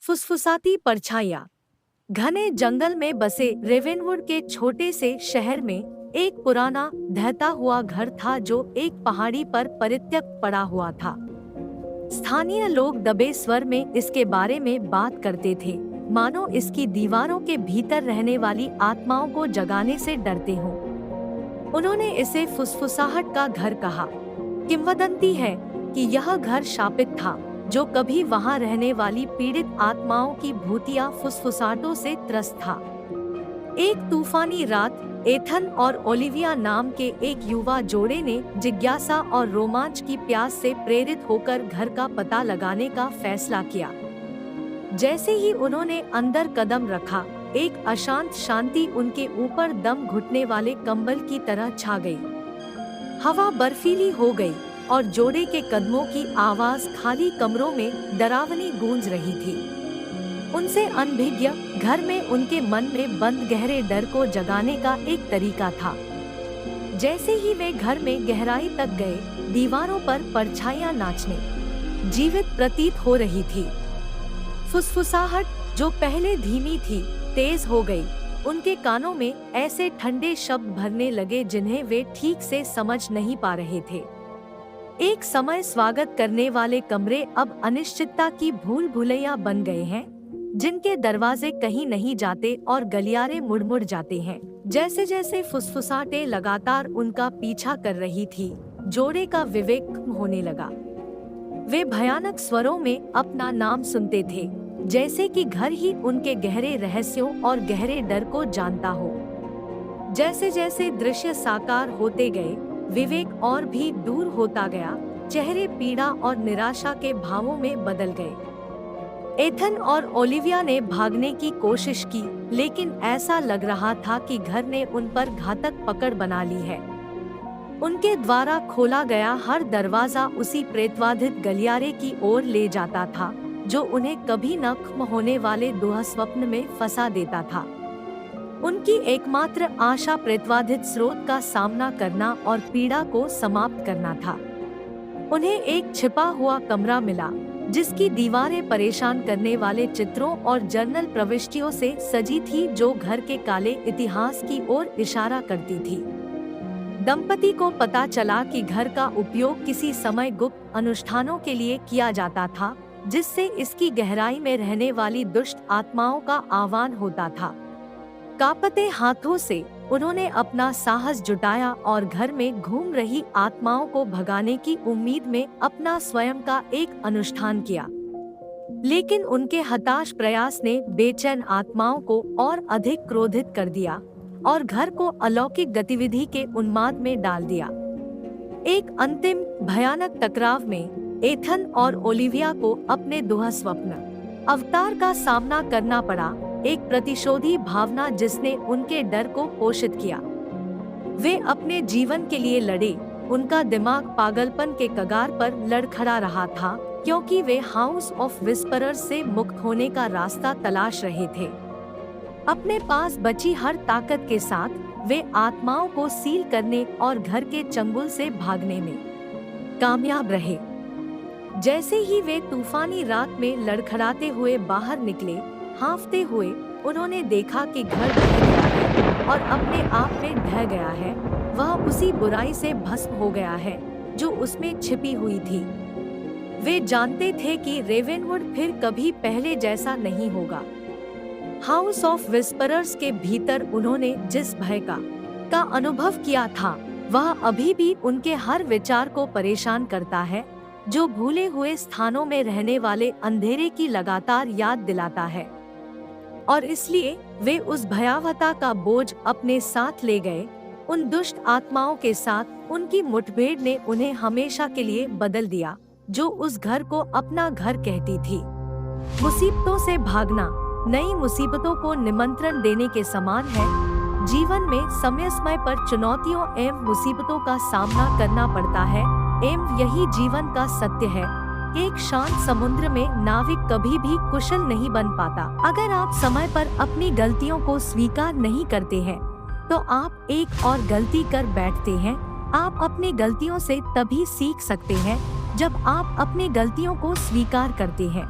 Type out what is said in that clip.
फुसफुसाती परछाइयाँ। घने जंगल में बसे रेवेनवुड के छोटे से शहर में एक पुराना ढहता हुआ घर था जो एक पहाड़ी पर परित्यक्त पड़ा हुआ था। स्थानीय लोग दबे स्वर में इसके बारे में बात करते थे, मानो इसकी दीवारों के भीतर रहने वाली आत्माओं को जगाने से डरते हों। उन्होंने इसे फुसफुसाहट का घर कहा। किंवदंती है कि यह घर शापित था, जो कभी वहां रहने वाली पीड़ित आत्माओं की भूतिया फुसफुसाहटों से त्रस्त था। एक तूफानी रात एथन और ओलिविया नाम के एक युवा जोड़े ने जिज्ञासा और रोमांच की प्यास से प्रेरित होकर घर का पता लगाने का फैसला किया। जैसे ही उन्होंने अंदर कदम रखा, एक अशांत शांति उनके ऊपर दम घुटने वाले कंबल की तरह छा गई। हवा बर्फीली हो गई और जोड़े के कदमों की आवाज खाली कमरों में डरावनी गूंज रही थी। उनसे अनभिज्ञ घर में उनके मन में बंद गहरे डर को जगाने का एक तरीका था। जैसे ही वे घर में गहराई तक गए, दीवारों पर परछाइयां नाचने जीवित प्रतीत हो रही थी। फुसफुसाहट, जो पहले धीमी थी, तेज हो गई। उनके कानों में ऐसे ठंडे शब्द भरने लगे जिन्हें वे ठीक से समझ नहीं पा रहे थे। एक समय स्वागत करने वाले कमरे अब अनिश्चितता की भूल भुलैया बन गए हैं, जिनके दरवाजे कहीं नहीं जाते और गलियारे मुड़ मुड़ जाते हैं। जैसे जैसे फुसफुसाहटें लगातार उनका पीछा कर रही थी, जोड़े का विवेक कम होने लगा। वे भयानक स्वरों में अपना नाम सुनते थे, जैसे कि घर ही उनके गहरे रहस्यों और गहरे डर को जानता हो। जैसे जैसे दृश्य साकार होते गए, विवेक और भी दूर होता गया। चेहरे पीड़ा और निराशा के भावों में बदल गए। एथन और ओलिविया ने भागने की कोशिश की, लेकिन ऐसा लग रहा था कि घर ने उन पर घातक पकड़ बना ली है। उनके द्वारा खोला गया हर दरवाजा उसी प्रेतवाधित गलियारे की ओर ले जाता था, जो उन्हें कभी न खत्म होने वाले दुःस्वप्न में फंसा देता था। उनकी एकमात्र आशा प्रेतवाधित स्रोत का सामना करना और पीड़ा को समाप्त करना था। उन्हें एक छिपा हुआ कमरा मिला, जिसकी दीवारें परेशान करने वाले चित्रों और जर्नल प्रविष्टियों से सजी थी, जो घर के काले इतिहास की ओर इशारा करती थी। दंपति को पता चला कि घर का उपयोग किसी समय गुप्त अनुष्ठानों के लिए किया जाता था, जिससे इसकी गहराई में रहने वाली दुष्ट आत्माओं का आह्वान होता था। कांपते हाथों से उन्होंने अपना साहस जुटाया और घर में घूम रही आत्माओं को भगाने की उम्मीद में अपना स्वयं का एक अनुष्ठान किया। लेकिन उनके हताश प्रयास ने बेचैन आत्माओं को और अधिक क्रोधित कर दिया और घर को अलौकिक गतिविधि के उन्माद में डाल दिया। एक अंतिम भयानक टकराव में एथन और ओलिविया को अपने दुःस्वप्न अवतार का सामना करना पड़ा, एक प्रतिशोधी भावना जिसने उनके डर को पोषित किया। वे अपने जीवन के लिए लड़े। उनका दिमाग पागलपन के कगार पर लड़खड़ा रहा था, क्योंकि वे हाउस ऑफ विस्परर्स से मुक्त होने का रास्ता तलाश रहे थे। अपने पास बची हर ताकत के साथ वे आत्माओं को सील करने और घर के चंगुल से भागने में कामयाब रहे। जैसे ही वे तूफानी रात में लड़खड़ाते हुए बाहर निकले, हाँफते हुए, उन्होंने देखा कि घर ढह गया है और अपने आप में ढह गया है। वह उसी बुराई से भस्म हो गया है जो उसमें छिपी हुई थी। वे जानते थे कि रेवेनवुड फिर कभी पहले जैसा नहीं होगा। हाउस ऑफ विस्परर्स के भीतर उन्होंने जिस भय का अनुभव किया था, वह अभी भी उनके हर विचार को परेशान करता है, जो भूले हुए स्थानों में रहने वाले अंधेरे की लगातार याद दिलाता है। और इसलिए वे उस भयावहता का बोझ अपने साथ ले गए। उन दुष्ट आत्माओं के साथ उनकी मुठभेड़ ने उन्हें हमेशा के लिए बदल दिया, जो उस घर को अपना घर कहती थी। मुसीबतों से भागना नई मुसीबतों को निमंत्रण देने के समान है। जीवन में समय समय पर चुनौतियों एवं मुसीबतों का सामना करना पड़ता है, एवं यही जीवन का सत्य है। एक शांत समुद्र में नाविक कभी भी कुशल नहीं बन पाता। अगर आप समय पर अपनी गलतियों को स्वीकार नहीं करते हैं, तो आप एक और गलती कर बैठते हैं। आप अपनी गलतियों से तभी सीख सकते हैं जब आप अपनी गलतियों को स्वीकार करते हैं।